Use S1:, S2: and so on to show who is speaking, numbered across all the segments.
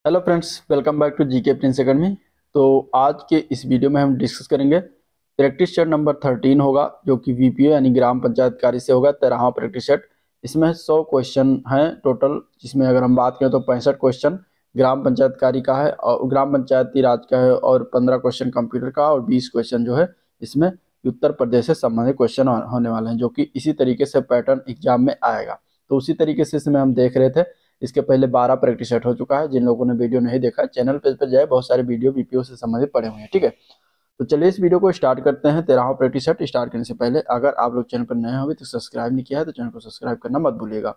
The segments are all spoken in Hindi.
S1: Hello friends, welcome back to GK Prince Academy. तो आज के इस वीडियो में हम डिस्कस करेंगे प्रैक्टिस सेट नंबर 13 होगा, जो कि वीपीओ यानी ग्राम पंचायत कार्य से होगा। 13वां प्रैक्टिस सेट। इसमें 100 क्वेश्चन हैं टोटल, जिसमें अगर हम बात करें तो 65 क्वेश्चन ग्राम पंचायत कार्य का है और ग्राम पंचायती राज का है, और 15 क्वेश्चन कंप्यूटर का, और 20 क्वेश्चन जो है इसमें उत्तर प्रदेश से संबंधित क्वेश्चन होने वाले हैं, जो कि इसी तरीके से पैटर्न एग्जाम में आएगा। तो उसी तरीके से इसमें हम देख रहे थे। इसके पहले 12 प्रैक्टिस सेट हो चुका है। जिन लोगों ने वीडियो नहीं देखा, चैनल पेज पर जाए, बहुत सारे वीडियो बीपीओ से संबंधित पड़े हुए हैं। ठीक है, तो चलिए इस वीडियो को स्टार्ट करते हैं। 13वां प्रैक्टिस सेट स्टार्ट करने से पहले अगर आप लोग चैनल पर नए हो तो सब्सक्राइब नहीं किया है तो चैनल को सब्सक्राइब करना मत भूलिएगा।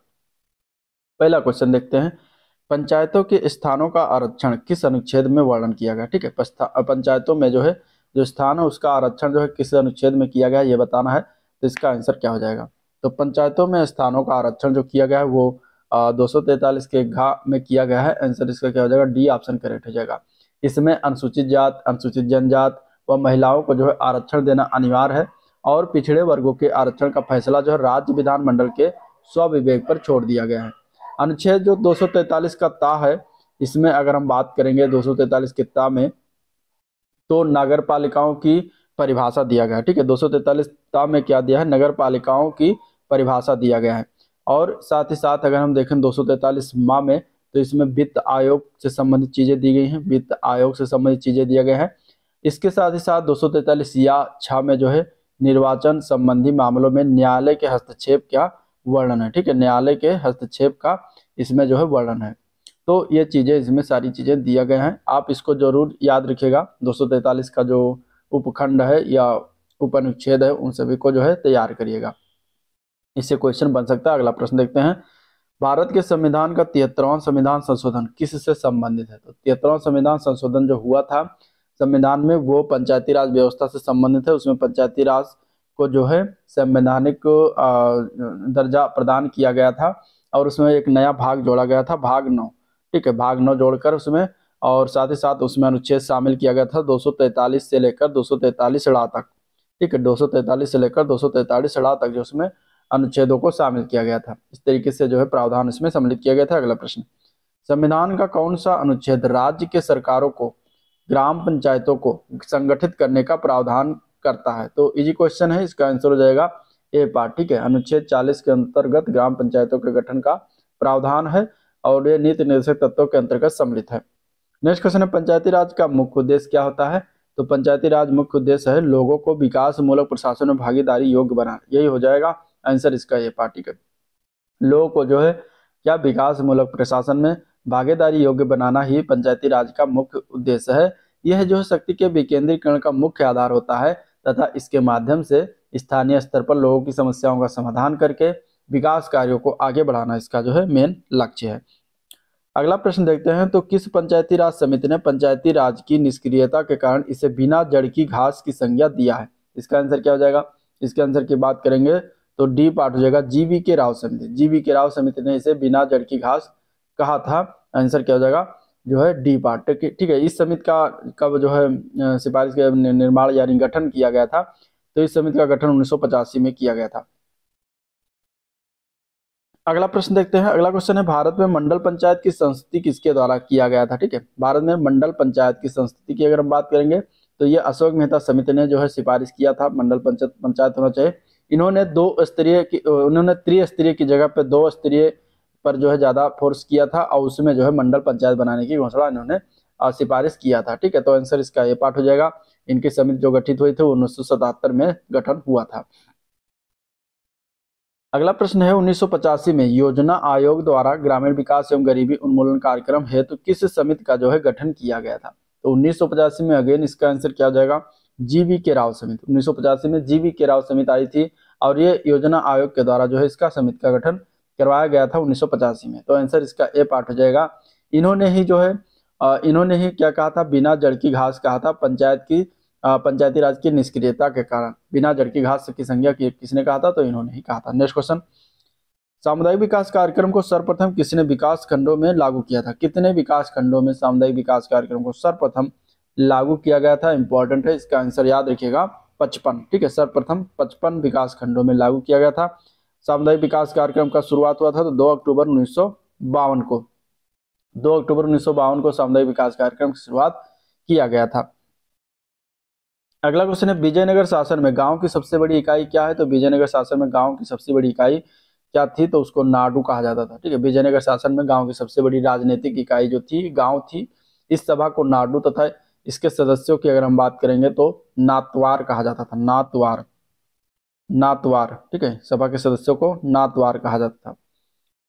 S1: पहला क्वेश्चन देखते हैं। पंचायतों के स्थानों का आरक्षण किस अनुच्छेद में वर्णन किया गया? ठीक है, पंचायतों में जो है जो स्थान है उसका आरक्षण जो है किस अनुच्छेद में किया गया है, ये बताना है। तो इसका आंसर क्या हो जाएगा? तो पंचायतों में स्थानों का आरक्षण जो किया गया है वो 243 के घा में किया गया है। आंसर इसका क्या हो जाएगा? डी ऑप्शन करेक्ट हो जाएगा। इसमें अनुसूचित जात, अनुसूचित जनजात व महिलाओं को जो है आरक्षण देना अनिवार्य है, और पिछड़े वर्गों के आरक्षण का फैसला जो है राज्य विधानमंडल के स्वविवेक पर छोड़ दिया गया है। अनुच्छेद जो 243 का ता है, इसमें अगर हम बात करेंगे 243 के ता में, तो नगर पालिकाओं की परिभाषा दिया गया है। ठीक है, 243 ता में क्या दिया है? नगर पालिकाओं की परिभाषा दिया गया है। और साथ ही साथ अगर हम देखें 243 माह में, तो इसमें वित्त आयोग से संबंधित चीजें दी गई हैं, वित्त आयोग से संबंधित चीजें दिया गया है। इसके साथ ही साथ 243 या 6 में जो है निर्वाचन संबंधी मामलों में न्यायालय के हस्तक्षेप का वर्णन है। ठीक है, न्यायालय के हस्तक्षेप का इसमें जो है वर्णन है। तो ये चीजें, इसमें सारी चीजें दिया गए हैं, आप इसको जरूर याद रखिएगा। 243 का जो उपखंड है या उपअनुच्छेद है उन सभी को जो है तैयार करिएगा, इससे क्वेश्चन बन सकता है। अगला प्रश्न देखते हैं। भारत के संविधान का 73वां संविधान संशोधन किससे संबंधित है? तो 73वां संविधान संशोधन जो हुआ था संविधान में, वो पंचायती राज व्यवस्था से संबंधित है। उसमें पंचायती राज को जो है संवैधानिक दर्जा प्रदान किया गया था, और उसमें एक नया भाग जोड़ा गया था, भाग 9। ठीक है, भाग 9 जोड़कर उसमें, और साथ ही साथ उसमें अनुच्छेद शामिल किया गया था 243 से लेकर 243 तक। ठीक है, 243 से लेकर 243 तक जो उसमें अनुच्छेदों को शामिल किया गया था। इस तरीके से जो है प्रावधान इसमें सम्मिलित किया गया था। अगला प्रश्न। संविधान का कौन सा अनुच्छेद राज्य के सरकारों को ग्राम पंचायतों को संगठित करने का प्रावधान करता है? तो इजी क्वेश्चन है, इसका आंसर हो जाएगा ए पार्ट। ठीक है, अनुच्छेद 40 के अंतर्गत ग्राम पंचायतों के गठन का प्रावधान है, और ये नीति निर्देशक तत्वों के अंतर्गत सम्मिलित है। नेक्स्ट क्वेश्चन है, पंचायती राज का मुख्य उद्देश्य क्या होता है? तो पंचायती राज मुख्य उद्देश्य है लोगों को विकास मूलक प्रशासन में भागीदारी योग्य बनाना। यही हो जाएगा आंसर इसका, ये पार्टी का। लोगों को जो है क्या विकास मूलक प्रशासन में भागीदारी योग्य बनाना ही पंचायती राज का मुख्य उद्देश्य है। यह जो है शक्ति के विकेंद्रीकरण का मुख्य आधार होता है, तथा इसके माध्यम से स्थानीय स्तर पर लोगों की समस्याओं का समाधान करके विकास कार्यों को आगे बढ़ाना इसका जो है मेन लक्ष्य है। अगला प्रश्न देखते हैं। तो किस पंचायती राज समिति ने पंचायती राज की निष्क्रियता के कारण इसे बिना जड़ की घास की संज्ञा दिया है? इसका आंसर क्या हो जाएगा? इसके आंसर की बात करेंगे तो डी पार्ट हो जाएगा, जीवी के राव समिति। जीवी के राव समिति ने इसे बिना जड़ की घास कहा था। आंसर क्या हो जाएगा? जो है डी पार्ट। ठीक है, इस समिति का कब जो है सिफारिश का निर्माण यानी गठन किया गया था? तो इस समिति का गठन 1985 में किया गया था। अगला प्रश्न देखते हैं। अगला क्वेश्चन है, भारत में मंडल पंचायत की संस्कृति किसके द्वारा किया गया था? ठीक है, भारत में मंडल पंचायत की संस्कृति की अगर हम बात करेंगे तो ये अशोक मेहता समिति ने जो है सिफारिश किया था, मंडल पंचायत होना चाहिए। इन्होंने उन्होंने त्रिस्तरीय की जगह पे 2 स्तरीय पर जो है ज्यादा फोर्स किया था, और उसमें जो है मंडल पंचायत बनाने की घोषणा इन्होंने सिफारिश किया था। ठीक है, तो आंसर इसका ये पार्ट हो जाएगा। इनकी समिति जो गठित हुई थी 1977 में गठन हुआ था। अगला प्रश्न है, 1985 में योजना आयोग द्वारा ग्रामीण विकास एवं गरीबी उन्मूलन कार्यक्रम हेतु किस समिति का जो है गठन किया गया था? तो 1985 में अगेन इसका आंसर क्या हो जाएगा? जीवी के राव समिति। 1985 में जीवी के राव समिति आई थी, और ये योजना आयोग के द्वारा जो है इसका समिति का गठन करवाया गया था 1985 में। तो आंसर इसका ए पार्ट हो जाएगा। इन्होंने ही जो है इन्होंने ही क्या कहा था? बिना जड़ की घास कहा था। पंचायती राज की निष्क्रियता के कारण बिना जड़ की घास की संज्ञा किसने कहा था? तो इन्होंने ही कहा था। नेक्स्ट क्वेश्चन, सामुदायिक विकास कार्यक्रम को सर्वप्रथम किसने विकास खंडों में लागू किया था? कितने विकास खंडों में सामुदायिक विकास कार्यक्रम को सर्वप्रथम लागू किया गया था? इंपॉर्टेंट है, इसका आंसर याद रखिएगा 55। ठीक है, सर्वप्रथम 55 विकास खंडों में लागू किया गया था। सामुदायिक विकास कार्यक्रम का शुरुआत हुआ था तो 2 अक्टूबर 1952 को। 2 अक्टूबर 1952 को सामुदायिक विकास कार्यक्रम की शुरुआत किया गया था। अगला क्वेश्चन है विजयनगर शासन में गांव की सबसे बड़ी इकाई क्या है? तो विजयनगर शासन में गांव की सबसे बड़ी इकाई क्या थी? तो उसको नाडू कहा जाता था। ठीक है, विजयनगर शासन में गांव की सबसे बड़ी राजनीतिक इकाई जो थी गांव थी। इस सभा को नाडू तथा इसके सदस्यों की अगर हम बात करेंगे तो नातवार कहा जाता था। नातवार, नातवार। ठीक है, सभा के सदस्यों को नातवार कहा जाता था।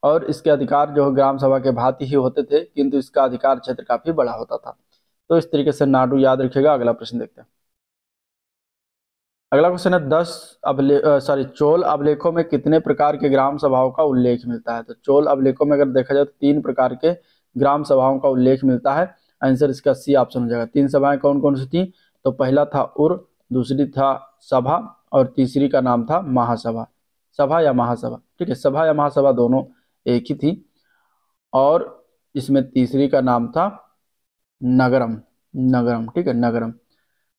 S1: और इसके अधिकार जो ग्राम सभा के भांति ही होते थे, किंतु इसका अधिकार क्षेत्र काफी बड़ा होता था। तो इस तरीके से नाडू याद रखिएगा। अगला प्रश्न देखते हैं। अगला क्वेश्चन है चोल अभिलेखों में कितने प्रकार के ग्राम सभाओं का उल्लेख मिलता है? तो चोल अभिलेखों में अगर देखा जाए तो 3 प्रकार के ग्राम सभाओं का उल्लेख मिलता है। आंसर इसका सी ऑप्शन हो जाएगा। 3 सभाएं कौन कौन सी थी? तो पहला था उर, दूसरी था सभा और तीसरी का नाम था महासभा। सभा या महासभा, ठीक है, सभा या महासभा दोनों एक ही थी। और इसमें तीसरी का नाम था नगरम, नगरम। ठीक है, नगरम।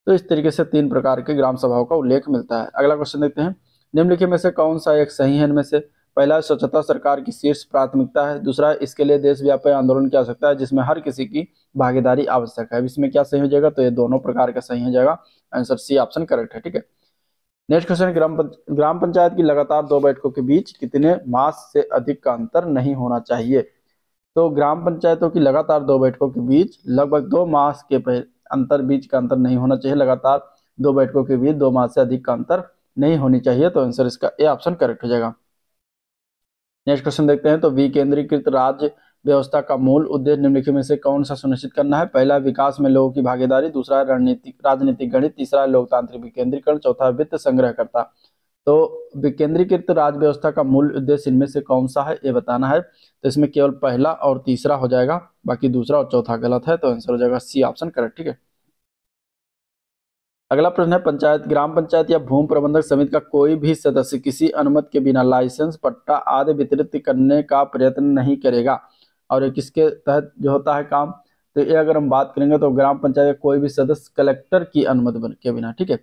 S1: तो इस तरीके से 3 प्रकार के ग्राम सभाओं का उल्लेख मिलता है। अगला क्वेश्चन देखते हैं। निम्नलिखित में से कौन सा एक सही है? इनमें से पहला, स्वच्छता सरकार की शीर्ष प्राथमिकता है। दूसरा, इसके लिए देशव्यापी आंदोलन की आवश्यकता है जिसमें हर किसी की भागीदारी आवश्यक है। अब इसमें क्या सही हो जाएगा? तो ये दोनों प्रकार का सही हो जाएगा। आंसर सी ऑप्शन करेक्ट है। ठीक है, नेक्स्ट क्वेश्चन, ग्राम पंचायत की लगातार 2 बैठकों के बीच कितने मास से अधिक का अंतर नहीं होना चाहिए? तो ग्राम पंचायतों की लगातार 2 बैठकों के बीच लगभग 2 मास के बीच का अंतर नहीं होना चाहिए। लगातार 2 बैठकों के बीच 2 मास से अधिक का अंतर नहीं होनी चाहिए। तो आंसर इसका ए ऑप्शन करेक्ट हो जाएगा। नेक्स्ट क्वेश्चन देखते हैं। तो विकेंद्रीकृत राज्य व्यवस्था का मूल उद्देश्य निम्नलिखित में से कौन सा सुनिश्चित करना है? पहला, विकास में लोगों की भागीदारी। दूसरा, राजनीतिक गणित। तीसरा, लोकतांत्रिक विकेंद्रीकरण। चौथा, वित्त संग्रह करता। तो विकेंद्रीकृत राज्य व्यवस्था का मूल उद्देश्य इनमें से कौन सा है, ये बताना है। तो इसमें केवल पहला और तीसरा हो जाएगा, बाकी दूसरा और चौथा गलत है। तो आंसर हो जाएगा सी ऑप्शन करेक्ट। ठीक है, अगला प्रश्न है पंचायत, ग्राम पंचायत या भूमि प्रबंधक समिति का कोई भी सदस्य किसी अनुमति के बिना लाइसेंस, पट्टा आदि वितरित करने का प्रयत्न नहीं करेगा। और ये किसके तहत जो होता है काम? तो ये अगर हम बात करेंगे तो ग्राम पंचायत का कोई भी सदस्य कलेक्टर की अनुमति के बिना, ठीक है,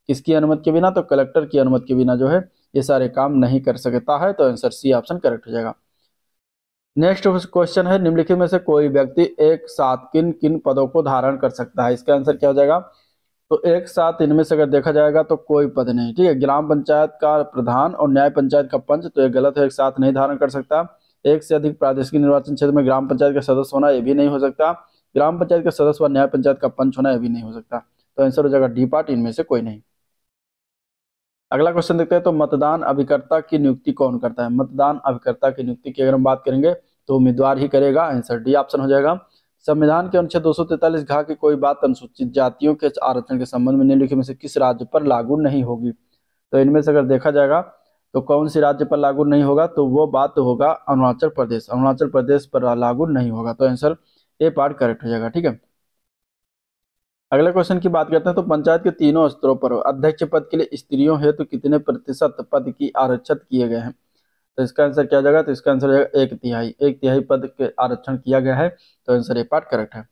S1: किसकी अनुमति के बिना? तो कलेक्टर की अनुमति के बिना जो है ये सारे काम नहीं कर सकता है। तो आंसर सी ऑप्शन करेक्ट हो जाएगा। नेक्स्ट क्वेश्चन है, निम्नलिखित में से कोई व्यक्ति एक साथ किन किन पदों को धारण कर सकता है? इसका आंसर क्या हो जाएगा? तो एक साथ इनमें से अगर देखा जाएगा तो कोई पद नहीं। ठीक है, ग्राम पंचायत का प्रधान और न्याय पंचायत का पंच, तो ये गलत है, एक साथ नहीं धारण कर सकता। एक से अधिक प्रादेशिक निर्वाचन क्षेत्र में ग्राम पंचायत का सदस्य होना, ये भी नहीं हो सकता। ग्राम पंचायत का सदस्य व न्याय पंचायत का पंच होना, ये भी नहीं हो सकता। तो आंसर हो जाएगा डी पार्ट, इनमें से कोई नहीं। अगला क्वेश्चन देखते हैं। तो मतदान अभिकर्ता की नियुक्ति कौन करता है? मतदान अभिकर्ता की नियुक्ति की अगर हम बात करेंगे तो उम्मीदवार ही करेगा। आंसर डी ऑप्शन हो जाएगा। संविधान के अनुच्छेद 243 घ की कोई बात अनुसूचित जातियों के आरक्षण के संबंध में निम्नलिखित में से किस राज्य पर लागू नहीं होगी? तो इनमें से अगर देखा जाएगा तो कौन सी राज्य पर लागू नहीं होगा? तो वो बात होगा अरुणाचल प्रदेश। अरुणाचल प्रदेश पर लागू नहीं होगा। तो आंसर ए पार्ट करेक्ट हो जाएगा। ठीक है, अगले क्वेश्चन की बात करते हैं। तो पंचायत के तीनों स्तरों पर अध्यक्ष पद के लिए स्त्रियों हेतु कितने प्रतिशत पद की आरक्षित किए गए हैं? तो इसका आंसर क्या जाएगा? तो इसका आंसर हो जाएगा 1/3। 1/3 पद के आरक्षण किया गया है। तो आंसर ए पार्ट करेक्ट है।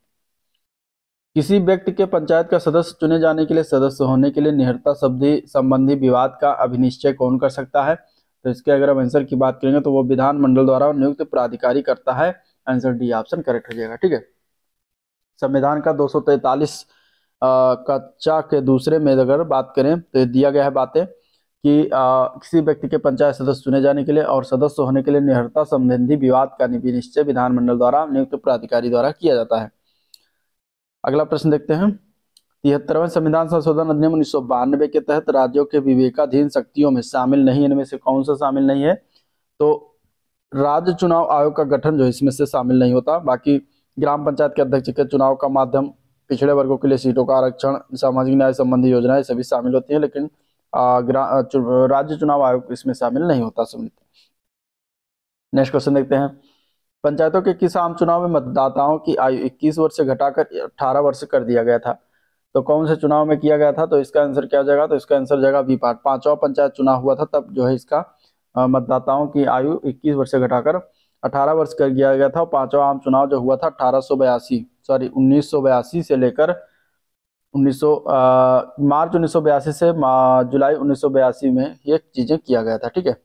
S1: किसी व्यक्ति के पंचायत का सदस्य चुने जाने के लिए सदस्य होने के लिए निहरता संबंधी विवाद का अभिनिश्चय कौन कर सकता है? तो इसके अगर हम आंसर की बात करेंगे तो वो विधानमंडल द्वारा नियुक्त प्राधिकारी करता है। आंसर डी ऑप्शन करेक्ट हो जाएगा। ठीक है, संविधान का 243 कक्षा के दूसरे में अगर बात करें तो दिया गया है बातें कि किसी व्यक्ति के पंचायत सदस्य चुने जाने के लिए और सदस्य होने के लिए निहरता संबंधी विवाद का निश्चय विधानमंडल द्वारा नियुक्त प्राधिकारी द्वारा किया जाता है। अगला प्रश्न देखते हैं। 73वें संविधान संशोधन अधिनियम 1992 के तहत राज्यों के विवेकाधीन शक्तियों में शामिल नहीं, इनमें से कौन सा शामिल नहीं है? तो राज्य चुनाव आयोग का गठन जो इसमें से शामिल नहीं होता। बाकी ग्राम पंचायत के अध्यक्ष के चुनाव का माध्यम, पिछड़े वर्गों के लिए सीटों का आरक्षण, सामाजिक न्याय संबंधी योजनाएं सभी शामिल होती हैं, लेकिन राज्य चुनाव आयोग इसमें शामिल नहीं होता समिति। नेक्स्ट क्वेश्चन देखते हैं। पंचायतों के किस आम चुनाव में मतदाताओं की आयु 21 वर्ष से घटाकर 18 वर्ष कर दिया गया था? तो कौन से चुनाव में किया गया था? तो इसका आंसर क्या हो जाएगा? तो इसका आंसर जाएगा बी पार्ट। 5वां पंचायत चुनाव हुआ था, तब जो है इसका मतदाताओं की आयु 21 वर्ष से घटाकर 18 वर्ष कर दिया गया था। 5वां आम चुनाव जो हुआ था 1982 से लेकर मार्च 1982 से जुलाई 1982 में ये चीजें किया गया था। ठीक है,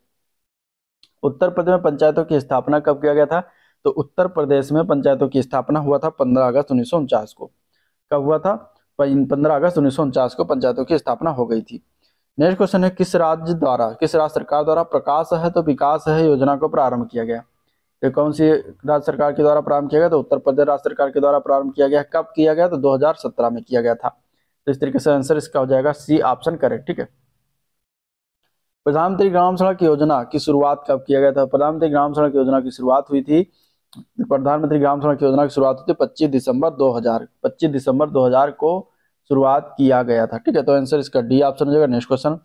S1: उत्तर प्रदेश में पंचायतों की स्थापना कब किया गया था? तो उत्तर प्रदेश में पंचायतों की स्थापना हुआ था 15 अगस्त 1949 को। कब हुआ था? 15 अगस्त 1949 को पंचायतों की स्थापना हो गई थी। नेक्स्ट क्वेश्चन है, किस राज्य सरकार द्वारा प्रकाश है तो विकास है योजना को प्रारंभ किया गया? तो कौन सी राज्य सरकार के द्वारा प्रारंभ किया गया? तो उत्तर प्रदेश राज्य सरकार के द्वारा प्रारंभ किया गया। कब किया गया? तो 2017 में किया गया था। तो इस तरीके से आंसर इसका हो जाएगा सी ऑप्शन करेक्ट। ठीक है। प्रधानमंत्री ग्राम सड़क योजना की शुरुआत कब किया गया था? प्रधानमंत्री ग्राम सड़क योजना की शुरुआत हुई थी, प्रधानमंत्री ग्राम सड़क योजना की शुरुआत हुई थी 25 दिसंबर 2000 को शुरुआत किया गया था। ठीक है। तो आंसर इसका डी ऑप्शन हो जाएगा। नेक्स्ट क्वेश्चन,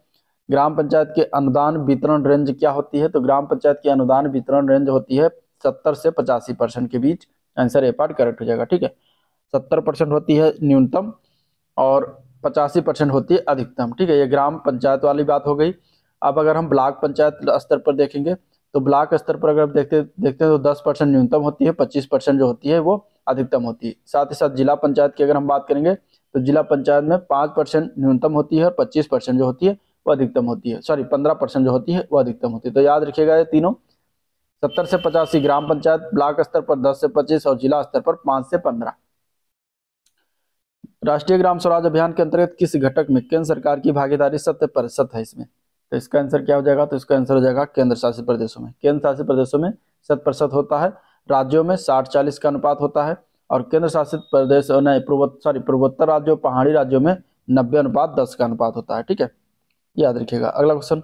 S1: ग्राम पंचायत के अनुदान वितरण रेंज क्या होती है? तो ग्राम पंचायत की अनुदान वितरण रेंज होती है 70 से 85% के बीच। आंसर ए पार्ट करेक्ट हो जाएगा। ठीक है। 70% होती है न्यूनतम और 85% होती है अधिकतम। ठीक है। ये ग्राम पंचायत वाली बात हो गई। अब अगर हम ब्लॉक पंचायत स्तर पर देखेंगे तो ब्लॉक स्तर पर अगर देखते हैं तो 10% न्यूनतम होती है, 25% जो होती है वो अधिकतम होती है। साथ ही साथ जिला पंचायत की अगर हम बात करेंगे तो जिला पंचायत में 5% न्यूनतम होती है और 25% जो होती है वो अधिकतम होती है। 15% जो होती है वो अधिकतम होती है। तो याद रखिएगा ये तीनों, 70 से 85 ग्राम पंचायत, ब्लॉक स्तर पर 10 से 25 और जिला स्तर पर 5 से 15। राष्ट्रीय ग्राम स्वराज अभियान के अंतर्गत किस घटक में केंद्र सरकार की भागीदारी 100% है इसमें? तो इसका आंसर क्या हो जाएगा? तो इसका आंसर हो जाएगा केंद्र शासित प्रदेशों में। केंद्र शासित प्रदेशों में 100% होता है, राज्यों में 60-40 का अनुपात होता है और केंद्र शासित प्रदेश पूर्वोत्तर राज्यों, पहाड़ी राज्यों में 90:10 का अनुपात होता है। ठीक है, याद रखिएगा। अगला क्वेश्चन,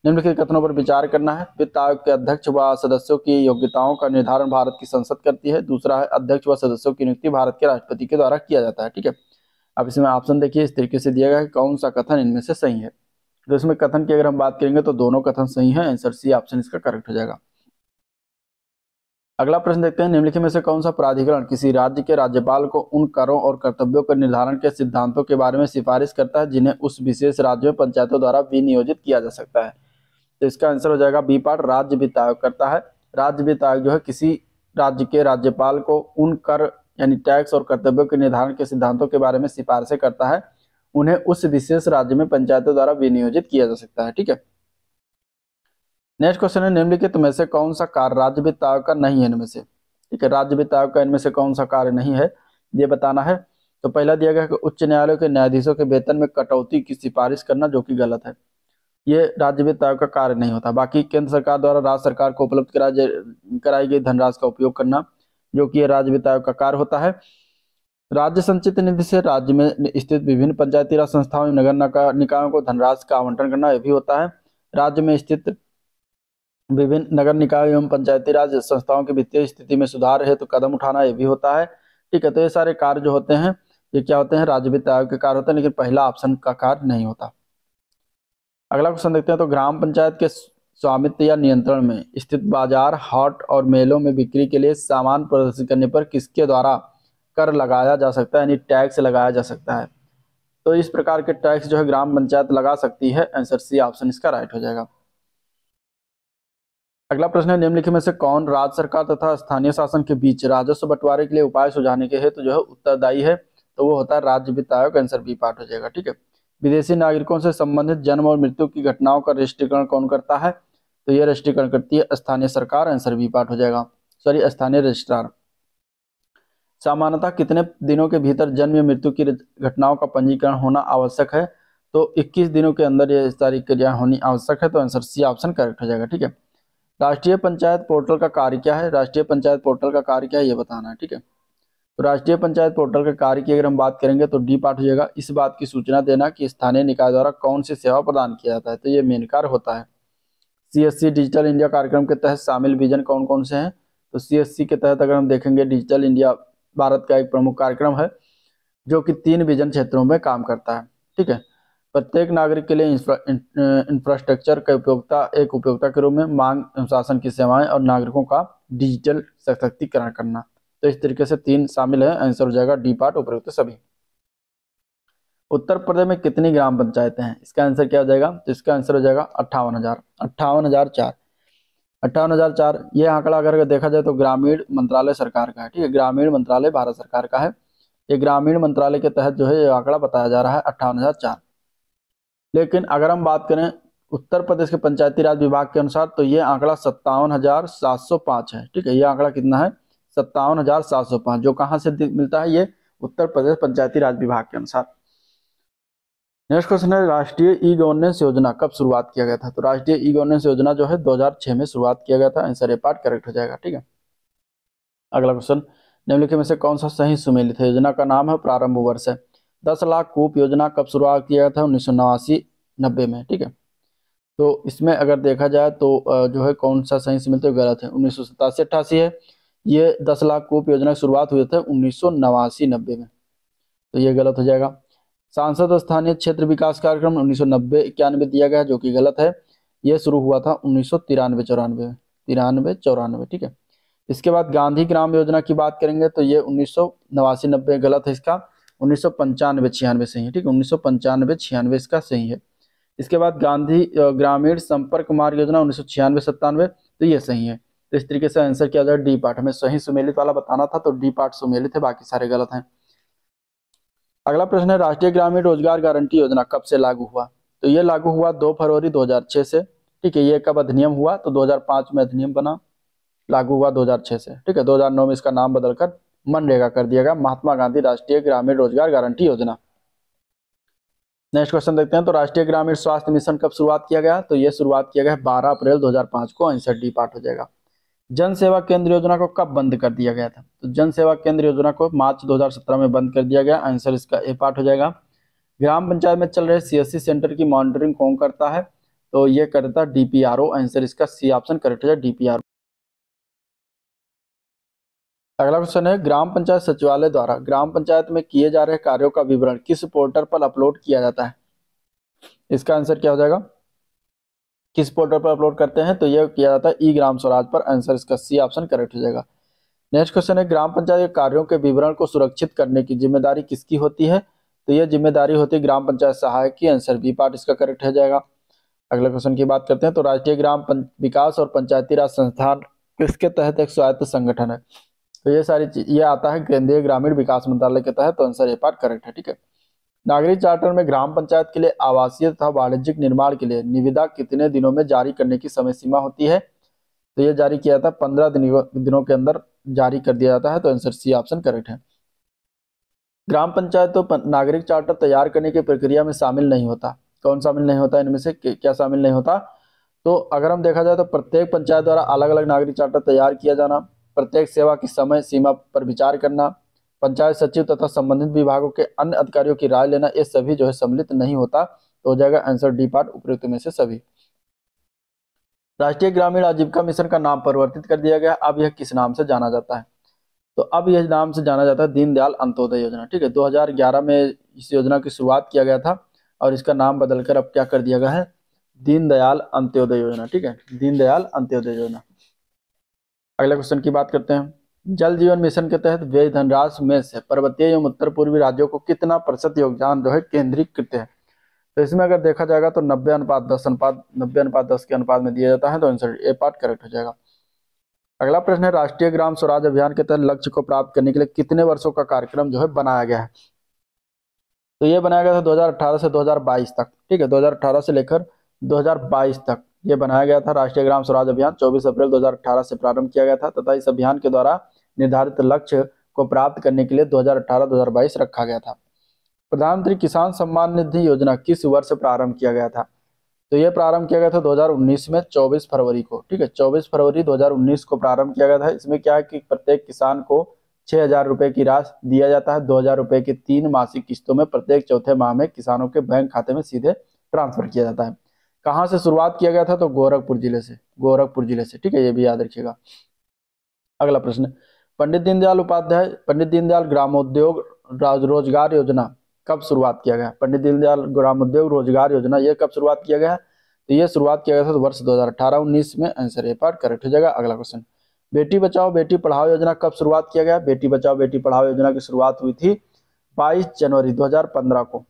S1: निम्नलिखित कथनों पर विचार करना है। वित्त आयोग के अध्यक्ष व सदस्यों की योग्यताओं का निर्धारण भारत की संसद करती है। दूसरा है, अध्यक्ष व सदस्यों की नियुक्ति भारत के राष्ट्रपति के द्वारा किया जाता है। ठीक है। अब इसमें ऑप्शन देखिए, इस तरीके से दिया गया है कौन सा कथन इनमें से सही है। तो इसमें कथन की अगर हम बात करेंगे तो दोनों कथन सही है। आंसर सी ऑप्शन इसका करेक्ट हो जाएगा। अगला प्रश्न देखते हैं, निम्नलिखित में से कौन सा प्राधिकरण किसी राज्य के राज्यपाल को उन करों और कर्तव्यों के निर्धारण के सिद्धांतों के बारे में सिफारिश करता है जिन्हें उस विशेष राज्य में पंचायतों द्वारा विनियोजित किया जा सकता है? तो इसका आंसर हो जाएगा बी पार्ट, राज्य वित्त आयोग करता है। राज्य वित्त आयोग जो है किसी राज्य के राज्यपाल को उन कर यानी टैक्स और कर्तव्यों के निर्धारण के सिद्धांतों के बारे में सिफारिशें करता है, उन्हें उस विशेष राज्य में पंचायतों द्वारा विनियोजित किया जा सकता है। ठीक है। नेक्स्ट क्वेश्चन है, निम्नलिखित में से कौन सा कार्य राज्य वित्त आयोग का नहीं है इनमें से? ठीक है, राज्य वित्त आयोग का इनमें से कौन सा कार्य नहीं है ये बताना है। तो पहला दिया गया है कि उच्च न्यायालयों के न्यायाधीशों के वेतन में कटौती की सिफारिश करना, जो कि गलत है। ये राज्य वित्त आयोग का कार्य नहीं होता। बाकी केंद्र सरकार द्वारा राज्य सरकार को उपलब्ध कराई गई धनराशि का उपयोग करना, जो कि राज्य वित्त आयोग का कार्य होता है। राज्य संचित निधि से राज्य में स्थित विभिन्न पंचायती राज संस्थाओं नगर निकायों को धनराशि का आवंटन करना, यह भी होता है। राज्य में स्थित विभिन्न नगर निकाय एवं पंचायती राज संस्थाओं की वित्तीय स्थिति में सुधार है तो कदम उठाना, यह भी होता है। ठीक है। तो ये सारे कार्य जो होते हैं ये क्या होते हैं? राज्य वित्त आयोग के कार्य होते हैं, लेकिन पहला ऑप्शन का कार्य नहीं होता। अगला क्वेश्चन देखते हैं, तो ग्राम पंचायत के स्वामित्व या नियंत्रण में स्थित बाजार, हाट और मेलों में बिक्री के लिए सामान प्रदर्शित करने पर किसके द्वारा कर लगाया जा सकता है, यानी टैक्स लगाया जा सकता है? तो इस प्रकार के टैक्स जो है ग्राम पंचायत लगा सकती है। आंसर सी ऑप्शन इसका राइट हो जाएगा। अगला प्रश्न है, निम्नलिखित में से कौन राज्य सरकार तथा स्थानीय शासन के बीच राजस्व बंटवारे के लिए उपाय सुझाने के हेतु जो है उत्तरदायी है? तो वो होता है राज्य वित्त आयोग। आंसर बी पार्ट हो जाएगा। ठीक है। विदेशी नागरिकों से संबंधित जन्म और मृत्यु की घटनाओं का रजिस्ट्रीकरण कौन करता है? तो यह रजिस्ट्रीकरण करती है स्थानीय सरकार। आंसर बी पार्ट हो जाएगा, स्थानीय रजिस्ट्रार। सामान्यतः कितने दिनों के भीतर जन्म या मृत्यु की घटनाओं का पंजीकरण होना आवश्यक है? तो 21 दिनों के अंदर ये सारी क्रिया होनी आवश्यक है। तो आंसर सी ऑप्शन करेक्ट हो जाएगा। ठीक है। राष्ट्रीय पंचायत पोर्टल का कार्य क्या है? राष्ट्रीय पंचायत पोर्टल का कार्य क्या है ये बताना है। ठीक है। तो राष्ट्रीय पंचायत पोर्टल के कार्य की अगर हम बात करेंगे तो डी पार्ट हो जाएगा, इस बात की सूचना देना कि स्थानीय निकाय द्वारा कौन सी सेवा प्रदान किया जाता है। तो ये मेन कार्य होता है। CSC डिजिटल इंडिया कार्यक्रम के तहत शामिल विजन कौन कौन से हैं? तो CSC के तहत अगर हम देखेंगे, डिजिटल इंडिया भारत का एक प्रमुख कार्यक्रम है जो कि 3 विजन क्षेत्रों में काम करता है। ठीक है। प्रत्येक नागरिक के लिए इंफ्रास्ट्रक्चर का उपयोक्ता के रूप में, मांग अनुशासन की सेवाएं और नागरिकों का डिजिटल सशक्तिकरण करना। तो इस तरीके से 3 शामिल है। आंसर हो जाएगा डी पार्ट, उपरोक्त सभी। उत्तर प्रदेश में कितनी ग्राम पंचायतें हैं? इसका आंसर क्या हो जाएगा? तो इसका आंसर हो जाएगा 58,004। 58,004 ये आंकड़ा अगर देखा जाए तो ग्रामीण मंत्रालय सरकार का है। ठीक है, ग्रामीण मंत्रालय भारत सरकार का है। ये ग्रामीण मंत्रालय के तहत जो है ये आंकड़ा बताया जा रहा है 58,004। लेकिन अगर हम बात करें उत्तर प्रदेश के पंचायती राज विभाग के अनुसार तो ये आंकड़ा 57,705 है। ठीक है, ये आंकड़ा कितना है? 57,705, जो कहाँ से मिलता है? ये उत्तर प्रदेश पंचायती राज विभाग के अनुसार। नेक्स्ट क्वेश्चन है, राष्ट्रीय ई गवर्नेंस योजना कब शुरुआत किया गया था? तो राष्ट्रीय ई गवर्नेंस योजना जो है 2006 में शुरुआत किया गया था। आंसर ए पार्ट करेक्ट हो जाएगा। ठीक है, अगला क्वेश्चन, निम्नलिखित में से कौन सा सही सुमेलित है? योजना का नाम है, प्रारंभ वर्ष है। 10 लाख कूप योजना कब शुरुआत किया गया था? 1989-90 में। ठीक है, तो इसमें अगर देखा जाए तो जो है कौन सा सही सुमेलित है? गलत है, 1987-88 है। ये 10 लाख कूप योजना की शुरुआत हुई थी 1989-90 में, तो ये गलत हो जाएगा। सांसद स्थानीय क्षेत्र विकास कार्यक्रम 1990-91 दिया गया है, जो कि गलत है। ये शुरू हुआ था 1993-94 ठीक है। इसके बाद गांधी ग्राम योजना की बात करेंगे तो ये 1989-90 गलत है, इसका 1995-96 सही है। ठीक है, 1995-96 इसका सही है। इसके बाद गांधी ग्रामीण संपर्क मार्ग योजना 1996-97, तो ये सही है। तो इस तरीके से आंसर किया जाए डी पार्ट। हमें सही सुमेलित वाला बताना था, तो डी पार्ट सुमेलित है, बाकी सारे गलत हैं। अगला प्रश्न है, राष्ट्रीय ग्रामीण रोजगार गारंटी योजना कब से लागू हुआ? तो ये लागू हुआ 2 फरवरी 2006 से। ठीक है, ये कब अधिनियम हुआ? तो 2005 में अधिनियम बना, लागू हुआ 2006 से। ठीक है, 2009 में इसका नाम बदलकर मनरेगा कर दिया गया, महात्मा गांधी राष्ट्रीय ग्रामीण रोजगार गारंटी योजना। नेक्स्ट क्वेश्चन देखते हैं, तो राष्ट्रीय ग्रामीण स्वास्थ्य मिशन कब शुरुआत किया गया? तो ये शुरुआत किया गया 12 अप्रैल 2005 को। आंसर डी पार्ट हो जाएगा। जन सेवा केंद्र योजना को कब बंद कर दिया गया था? तो जन सेवा केंद्र योजना को मार्च 2017 में बंद कर दिया गया। आंसर इसका ए पार्ट हो जाएगा। ग्राम पंचायत में चल रहे सीएससी सेंटर की मॉनिटरिंग कौन करता है? तो ये करता है डीपीआरओ। आंसर इसका सी ऑप्शन करेक्ट हो जाए, डीपीआरओ। अगला क्वेश्चन है, ग्राम पंचायत सचिवालय द्वारा ग्राम पंचायत में किए जा रहे कार्यों का विवरण किस पोर्टल पर अपलोड किया जाता है? इसका आंसर क्या हो जाएगा? किस पोर्टल पर अपलोड करते हैं? तो यह किया जाता है ई ग्राम स्वराज पर। आंसर इसका सी ऑप्शन करेक्ट हो जाएगा। नेक्स्ट क्वेश्चन है, ग्राम पंचायत के कार्यों के विवरण को सुरक्षित करने की जिम्मेदारी किसकी होती है? तो यह जिम्मेदारी होती है ग्राम पंचायत सहायक की। आंसर बी पार्ट इसका करेक्ट हो जाएगा। अगले क्वेश्चन की बात करते हैं, तो राष्ट्रीय ग्राम विकास और पंचायती राज संस्थान किसके तहत एक स्वायत्त संगठन है? तो ये सारी चीज ये आता है केंद्रीय ग्रामीण विकास मंत्रालय के तहत। तो आंसर ए पार्ट करेक्ट है। ठीक है, नागरिक चार्टर में ग्राम पंचायत के लिए आवासीय तथा वाणिज्यिक निर्माण के लिए निविदा कितने दिनों में जारी करने की समय सीमा होती है? तो ये जारी किया जाता है 15 दिनों के अंदर जारी कर दिया जाता है। तो आंसर सी ऑप्शन करेक्ट है। ग्राम पंचायत तो नागरिक चार्टर तैयार करने की प्रक्रिया में शामिल नहीं होता। कौन शामिल नहीं होता? इनमें से क्या शामिल नहीं होता? तो अगर हम देखा जाए तो प्रत्येक पंचायत द्वारा अलग अलग नागरिक चार्टर तैयार किया जाना, प्रत्येक सेवा की समय सीमा पर विचार करना, पंचायत सचिव तथा संबंधित विभागों के अन्य अधिकारियों की राय लेना, ये सभी जो है सम्मिलित नहीं होता। तो हो जाएगा आंसर डी पार्ट, उपयुक्त में से सभी। राष्ट्रीय ग्रामीण आजीविका मिशन का नाम परिवर्तित कर दिया गया। अब यह किस नाम से जाना जाता है? तो अब यह नाम से जाना जाता है दीनदयाल अंत्योदय योजना। ठीक है, 2011 में इस योजना की शुरुआत किया गया था और इसका नाम बदलकर अब क्या कर दिया गया है? दीनदयाल अंत्योदय योजना। ठीक है, दीनदयाल अंत्योदय योजना। अगले क्वेश्चन की बात करते हैं, जल जीवन मिशन के तहत व्यय धनराशि में से पर्वतीय एवं उत्तर पूर्वी राज्यों को कितना प्रतिशत योगदान जो है केंद्रीकृत है? तो इसमें अगर देखा जाएगा तो 90:10 के अनुपात में दिया जाता है। तो आंसर ए पार्ट करेक्ट हो जाएगा। अगला प्रश्न है, राष्ट्रीय ग्राम स्वराज अभियान के तहत लक्ष्य को प्राप्त करने के लिए कितने वर्षों का कार्यक्रम जो है बनाया गया है? तो ये बनाया गया था 2018 से 2022 तक। ठीक है, 2018 से लेकर 2022 तक ये बनाया गया था। राष्ट्रीय ग्राम स्वराज अभियान 24 अप्रैल 2018 से प्रारंभ किया गया था तथा इस अभियान के द्वारा निर्धारित लक्ष्य को प्राप्त करने के लिए 2018-2022 रखा गया था। प्रधानमंत्री किसान सम्मान निधि योजना किस वर्ष प्रारंभ किया गया था? तो ये प्रारंभ किया गया था 2019 में 24 फरवरी को। ठीक है, 24 फरवरी 2019 को प्रारंभ किया गया था। इसमें क्या है कि प्रत्येक किसान को 6,000 रुपए की राशि दिया जाता है। 2,000 रुपए की 3 मासिक किस्तों में प्रत्येक चौथे माह में किसानों के बैंक खाते में सीधे ट्रांसफर किया जाता है। कहाँ से शुरुआत किया गया था? तो गोरखपुर जिले से। ठीक है, ये भी याद रखिएगा। अगला प्रश्न, पंडित दीनदयाल ग्रामोद्योग रोजगार योजना कब शुरुआत किया गया? पंडित दीनदयाल ग्रामोद्योग रोजगार योजना ये कब शुरुआत किया गया? तो ये शुरुआत किया गया था वर्ष 2018-19 में। आंसर ए पार्ट करेक्ट हो जाएगा। अगला क्वेश्चन, बेटी बचाओ बेटी पढ़ाओ योजना कब शुरुआत किया गया? बेटी बचाओ बेटी पढ़ाओ योजना की शुरुआत हुई थी 22 जनवरी 2015 को।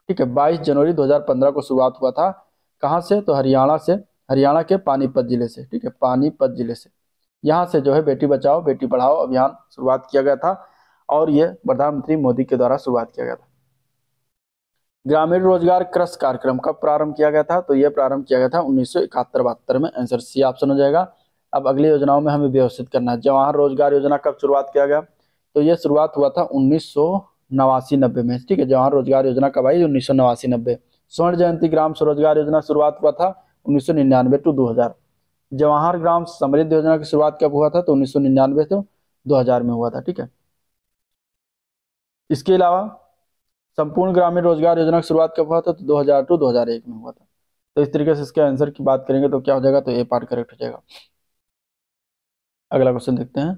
S1: ठीक है, 22 जनवरी 2015 को शुरुआत हुआ था। कहाँ से? तो हरियाणा के पानीपत जिले से। ठीक है, पानीपत जिले से यहाँ से जो है बेटी बचाओ बेटी पढ़ाओ अभियान शुरुआत किया गया था और ये प्रधानमंत्री मोदी के द्वारा शुरुआत किया गया था। ग्रामीण रोजगार कृषि कार्यक्रम कब प्रारंभ किया गया था? तो यह प्रारंभ किया गया था 1971-72 में। आंसर सी ऑप्शन हो जाएगा। अब अगली योजनाओं में हमें व्यवस्थित करना है। जवाहर रोजगार योजना कब शुरुआत किया गया? तो यह शुरुआत हुआ था 1989-90 में। ठीक है, जवाहर रोजगार योजना कब आई? 1989-90। स्वर्ण जयंती ग्राम स्वरोजगार योजना शुरुआत हुआ था 1999-2000। जवाहर ग्राम समृद्धि योजना की शुरुआत कब हुआ था? तो 1999 से 2000 में हुआ था। ठीक है, इसके अलावा संपूर्ण ग्रामीण रोजगार योजना की शुरुआत कब हुआ था? तो 2000 टू 2001 में हुआ था। तो इस तरीके से इसके आंसर की बात करेंगे तो क्या हो जाएगा? तो ए पार्ट करेक्ट हो जाएगा। अगला क्वेश्चन देखते हैं।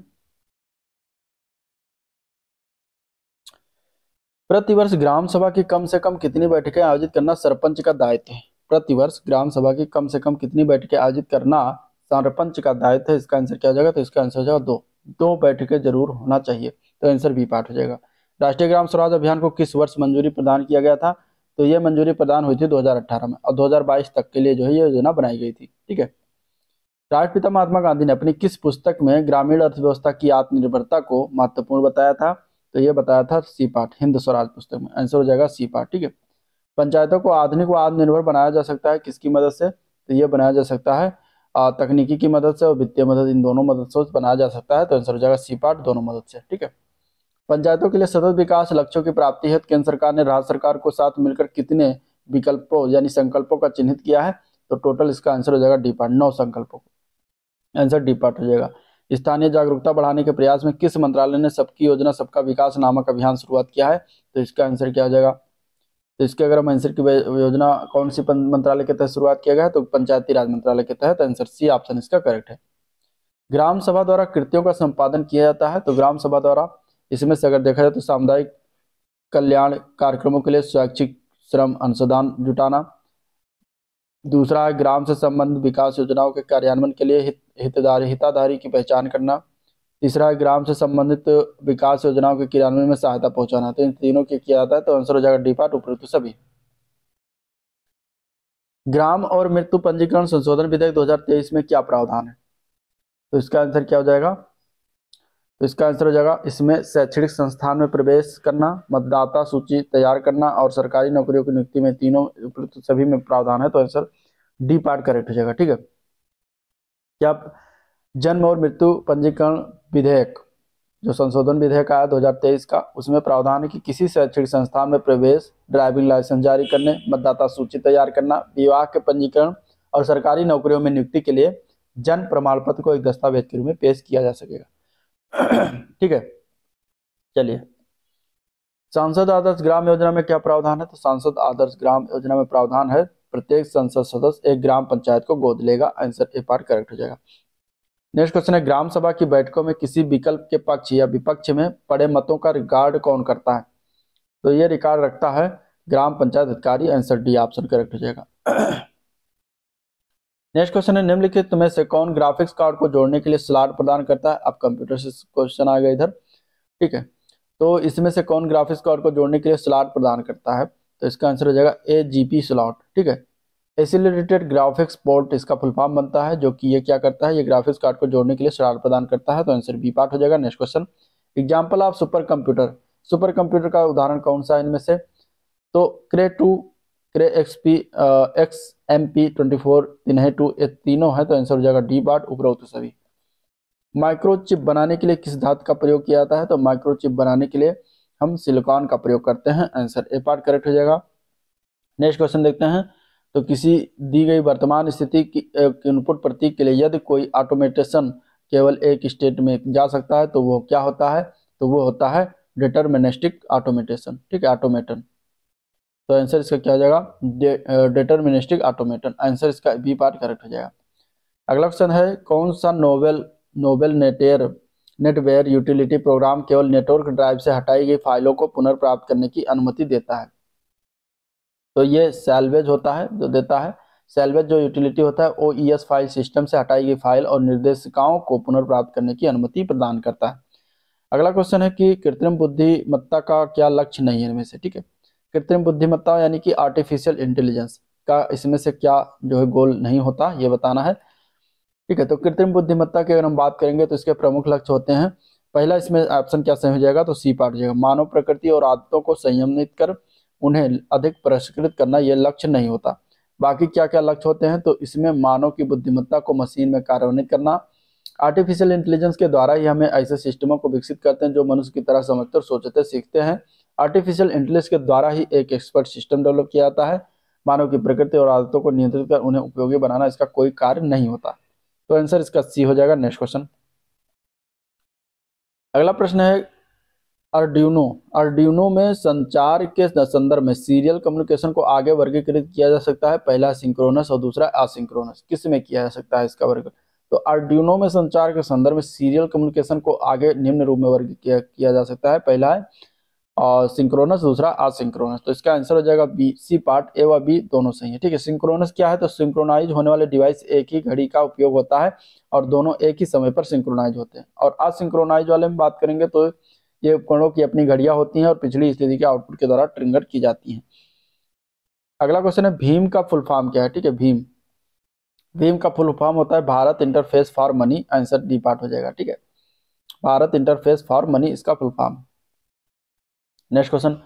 S1: प्रतिवर्ष ग्राम सभा की कम से कम कितनी बैठकें आयोजित करना सरपंच का दायित्व है? प्रतिवर्ष ग्राम सभा की कम से कम कितनी बैठकें आयोजित करना सरपंच का दायित्व है? इसका आंसर क्या हो जाएगा? तो इसका आंसर हो जाएगा 2। 2 बैठकें जरूर होना चाहिए। तो आंसर बी पार्ट हो जाएगा। राष्ट्रीय ग्राम स्वराज अभियान को किस वर्ष मंजूरी प्रदान किया गया था? तो यह मंजूरी प्रदान हुई थी 2018 में और 2022 तक के लिए जो है ये योजना बनाई गई थी। ठीक है, राष्ट्रपिता महात्मा गांधी ने अपनी किस पुस्तक में ग्रामीण अर्थव्यवस्था की आत्मनिर्भरता को महत्वपूर्ण बताया था? तो ये बताया था सी पार्ट, हिंद स्वराज पुस्तक में। आंसर हो जाएगा सी पार्ट। ठीक है, पंचायतों को आधुनिक व आत्मनिर्भर बनाया जा सकता है किसकी मदद से? तो ये बनाया जा सकता है तकनीकी की मदद से और वित्तीय मदद, इन दोनों मदद से बनाया जा सकता है। तो आंसर हो जाएगा सी पार्ट, दोनों मदद से। ठीक है, पंचायतों के लिए सतत विकास लक्ष्यों की प्राप्ति हेतु केंद्र सरकार ने राज्य सरकार को साथ मिलकर कितने विकल्पों यानी संकल्पों का चिन्हित किया है? तो टोटल इसका आंसर हो जाएगा डी पार्ट, 9 संकल्पों को। आंसर डी पार्ट हो जाएगा। स्थानीय जागरूकता बढ़ाने के प्रयास में किस मंत्रालय ने सबकी योजना सबका विकास नामक अभियान शुरुआत किया है? तो इसका आंसर क्या हो जाएगा? तो इसके अगर हम आंसर की योजना कौन सी मंत्रालय के तहत शुरुआत किया गया है? तो पंचायती राज मंत्रालय के तहत। आंसर सी ऑप्शन इसका करेक्ट है। ग्राम सभा द्वारा कृत्यों का संपादन किया जाता है। तो ग्राम सभा द्वारा इसमें से अगर देखा जाए तो सामुदायिक कल्याण कार्यक्रमों के लिए स्वैच्छिक श्रम अंशदान जुटाना, दूसरा है ग्राम से संबंधित विकास योजनाओं के कार्यान्वयन के लिए हिताधारी की पहचान करना, तीसरा है ग्राम से संबंधित विकास योजनाओं के क्रियान्वयन में सहायता पहुंचाना। तो इन तीनों के किया जाता है। तो आंसर हो जाएगा डी पार्ट, उपरोक्त सभी। ग्राम और मृत्यु पंजीकरण संशोधन विधेयक 2023 में क्या प्रावधान है? तो इसका आंसर क्या हो जाएगा? तो इसका आंसर हो जाएगा इसमें शैक्षणिक संस्थान में प्रवेश करना, मतदाता सूची तैयार करना और सरकारी नौकरियों की नियुक्ति में, तीनों उपरोक्त सभी में प्रावधान है। तो आंसर डी पार्ट करेक्ट हो जाएगा। ठीक है, क्या जन्म और मृत्यु पंजीकरण विधेयक जो संशोधन विधेयक आया 2023 का, उसमें प्रावधान है कि किसी शैक्षणिक संस्थान में प्रवेश, ड्राइविंग लाइसेंस जारी करने, मतदाता सूची तैयार करना, विवाह के पंजीकरण और सरकारी नौकरियों में नियुक्ति के लिए जन्म प्रमाण पत्र को एक दस्तावेज के रूप में पेश किया जा सकेगा। ठीक है, चलिए, सांसद आदर्श ग्राम योजना में क्या प्रावधान है? तो सांसद आदर्श ग्राम योजना में प्रावधान है प्रत्येक संसद सदस्य एक ग्राम पंचायत को गोद लेगा। आंसर ए पार्ट करेक्ट हो जाएगा। नेक्स्ट क्वेश्चन है, ग्राम सभा की बैठकों में किसी विकल्प के पक्ष या विपक्ष में पड़े मतों का रिकॉर्ड कौन करता है? तो ये रिकॉर्ड रखता है ग्राम पंचायत अधिकारी। आंसर डी ऑप्शन करेक्ट हो जाएगा। नेक्स्ट क्वेश्चन है, निम्नलिखित में से कौन ग्राफिक्स कार्ड को जोड़ने के लिए स्लॉट प्रदान करता है? अब कंप्यूटर से क्वेश्चन आ गया इधर। ठीक है, तो इसमें से कौन ग्राफिक्स कार्ड को जोड़ने के लिए स्लॉट प्रदान करता है? तो इसका आंसर हो जाएगा AGP स्लॉट। ठीक है, एसिलेटेड ग्राफिक्स पोर्ट इसका फुल फॉर्म बनता है, जो कि ये क्या करता है, ये ग्राफिक्स कार्ड को जोड़ने के लिए स्लॉट प्रदान करता है। तो आंसर बी पार्ट हो जाएगा। Next question, example of super computer. Super computer का उदाहरण कौन सा है इनमें से? तो क्रे 2, क्रे XP, XMP24, तिन्हे 2, ये तीनों है। तो आंसर हो जाएगा डी पार्ट, उपरोक्त सभी। माइक्रोचिप बनाने के लिए किस धातु का प्रयोग किया जाता है? तो माइक्रोचिप बनाने के लिए हम सिलिकॉन का प्रयोग करते हैं। आंसर ए पार्ट करेक्ट हो जाएगा। नेक्स्ट क्वेश्चन देखते हैं, तो किसी दी गई वर्तमान स्थिति की इनपुट प्रतीक के लिए यदि कोई ऑटोमेटेशन केवल एक स्टेट में जा सकता है तो वो क्या होता है? तो वो होता है डिटर्मिनिस्टिक ऑटोमेटेशन। ठीक है, ऑटोमेटन। तो आंसर इसका क्या हो जाएगा? Deterministic automaton. आंसर इसका बी पार्ट करेक्ट हो जाएगा। अगला क्वेश्चन है, कौन सा नोबल नेटवेयर यूटिलिटी प्रोग्राम केवल नेटवर्क ड्राइव से हटाई गई फाइलों को पुनर्प्राप्त करने की अनुमति देता है? तो ये सैल्वेज होता है जो देता है। सैल्वेज जो यूटिलिटी होता है OES फाइल सिस्टम से हटाई गई फाइल और निर्देशिकाओं को पुनर्प्राप्त करने की अनुमति प्रदान करता है। अगला क्वेश्चन है कि कृत्रिम बुद्धिमत्ता का क्या लक्ष्य नहीं है इनमें से? ठीक है, कृत्रिम बुद्धिमत्ता यानी कि आर्टिफिशियल इंटेलिजेंस का इसमें से क्या जो है गोल नहीं होता, ये बताना है। ठीक है, तो कृत्रिम बुद्धिमत्ता की अगर हम बात करेंगे तो इसके प्रमुख लक्ष्य होते हैं, पहला इसमें ऑप्शन क्या सही हो जाएगा? तो सी पार्ट हो जाएगा। मानव प्रकृति और आदतों को संयमित कर उन्हें अधिक परिष्कृत करना यह लक्ष्य नहीं होता। बाकी क्या क्या लक्ष्य होते हैं, तो इसमें मानव की बुद्धिमत्ता को मशीन में कार्यान्वित करना। आर्टिफिशियल इंटेलिजेंस के द्वारा ही हमें ऐसे सिस्टमों को विकसित करते हैं जो मनुष्य की तरह समझते और सोचते सीखते हैं। आर्टिफिशियल इंटेलिजेंस के द्वारा ही एक एक्सपर्ट सिस्टम डेवलप किया जाता है। मानव की प्रकृति और आदतों को नियंत्रित कर उन्हें उपयोगी बनाना इसका कोई कार्य नहीं होता। तो आंसर इसका सी हो जाएगा। नेक्स्ट क्वेश्चन, अगला प्रश्न है अर्डिनो। अर्डिनो में संचार के संदर्भ में सीरियल कम्युनिकेशन को आगे वर्गीकृत किया जा सकता है। पहला सिंक्रोनस और दूसरा असिंक्रोनस। किस में किया जा सकता है इसका वर्ग, तो अर्डिनो में संचार के संदर्भ में सीरियल कम्युनिकेशन को आगे निम्न रूप में वर्ग किया जा सकता है। पहला है और सिंक्रोनस, दूसरा असिंक्रोनस। तो इसका आंसर हो जाएगा बी। सी पार्ट, ए व बी दोनों सही है। ठीक है, सिंक्रोनस क्या है, तो सिंक्रोनाइज होने वाले डिवाइस एक ही घड़ी का उपयोग होता है और दोनों एक ही समय पर सिंक्रोनाइज होते हैं। और असिंक्रोनाइज वाले में बात करेंगे तो ये उपकरणों की अपनी घड़ियां होती हैं और पिछली स्थिति के आउटपुट के द्वारा ट्रिगर की जाती हैं। अगला क्वेश्चन है भीम का फुल फॉर्म क्या है। ठीक है, भीम का फुल फॉर्म होता है Bharat interface for money. Answer D part हो जाएगा। ठीक है, भारत इंटरफेस फॉर मनी इसका full form. Next question,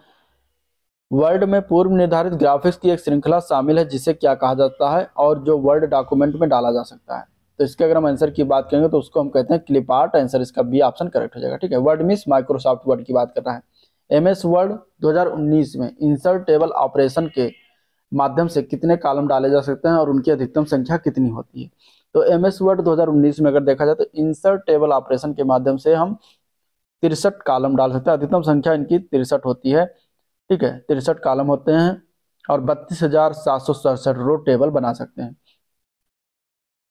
S1: word में पूर्व निर्धारित ग्राफिक्स की एक श्रृंखला शामिल है जिसे क्या कहा जाता है और जो वर्ड डॉक्यूमेंट में डाला जा सकता है। तो इसके अगर हम आंसर की बात करेंगे तो उसको हम कहते हैं क्लिप आर्ट। आंसर इसका बी ऑप्शन करेक्ट हो जाएगा। ठीक है, वर्ड मीन्स माइक्रोसॉफ्ट वर्ड की बात कर रहा है। एमएस वर्ड 2019 में इंसर्ट टेबल ऑपरेशन के माध्यम से कितने कॉलम डाले जा सकते हैं और उनकी अधिकतम संख्या कितनी होती है। तो एमएस वर्ड 2019 में अगर देखा जाए तो इंसर्ट टेबल ऑपरेशन के माध्यम से हम 63 कॉलम डाल सकते हैं। अधिकतम संख्या इनकी 63 होती है। ठीक है, 63 कॉलम होते हैं और 32,767 रो टेबल बना सकते हैं।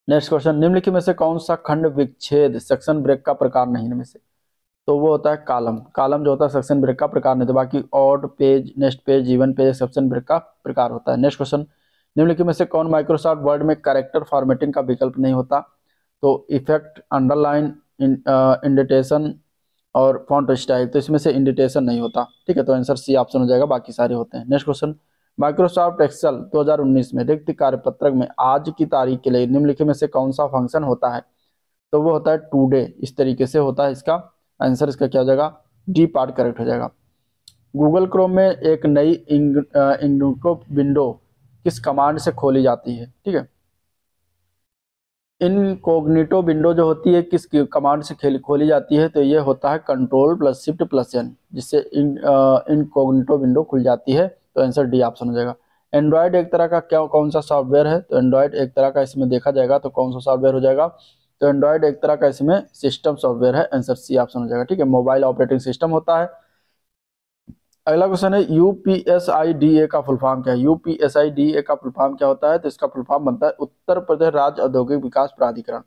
S1: नेक्स्ट क्वेश्चन, निम्नलिखित में से कौन सा खंड विच्छेद सेक्शन ब्रेक का प्रकार नहीं है में से, तो वो होता है कॉलम। कॉलम जो होता है सेक्शन ब्रेक का प्रकार नहीं, तो बाकी odd page, next page, even page section break का प्रकार होता है। नेक्स्ट क्वेश्चन, निम्नलिखित में से कौन माइक्रोसॉफ्ट वर्ड में कैरेक्टर फॉर्मेटिंग का विकल्प नहीं होता, तो इफेक्ट, अंडरलाइन, इंडेंटेशन और फॉन्ट स्टाइल। तो इसमें से इंडेंटेशन नहीं होता। ठीक है, तो आंसर सी ऑप्शन हो जाएगा, बाकी सारे होते हैं। नेक्स्ट क्वेश्चन, माइक्रोसॉफ्ट एक्सेल 2019 में रिक्त कार्यपत्रक में आज की तारीख के लिए निम्नलिखित में से कौन सा फंक्शन होता है, तो वो होता है टुडे। इस तरीके से होता है। इसका आंसर इसका क्या हो जाएगा, डी पार्ट करेक्ट हो जाएगा। गूगल क्रोम में एक नई इनकॉग्निटो विंडो किस कमांड से खोली जाती है। ठीक है, इनकॉग्निटो विंडो जो होती है किस कमांड से खोली जाती है, तो ये होता है Ctrl+Shift+N, जिससे इनकॉग्निटो विंडो खुल जाती है। तो आंसर डी ऑप्शन हो जाएगा। एंड्रॉयड एक तरह का कौन सा सॉफ्टवेयर है, तो एंड्रॉयड एक तरह का इसमें देखा जाएगा तो कौन सा सॉफ्टवेयर हो जाएगा, तो एंड्रॉयड एक तरह का इसमें सिस्टम सॉफ्टवेयर है। आंसर सी ऑप्शन हो जाएगा। ठीक है, मोबाइल ऑपरेटिंग सिस्टम होता है। अगला क्वेश्चन है यूपीएसआईडीए का फुल फॉर्म क्या है। यूपीएसआईडीए का फुल फॉर्म क्या होता है, तो इसका फुल फॉर्म बनता है उत्तर प्रदेश राज्य औद्योगिक विकास प्राधिकरण।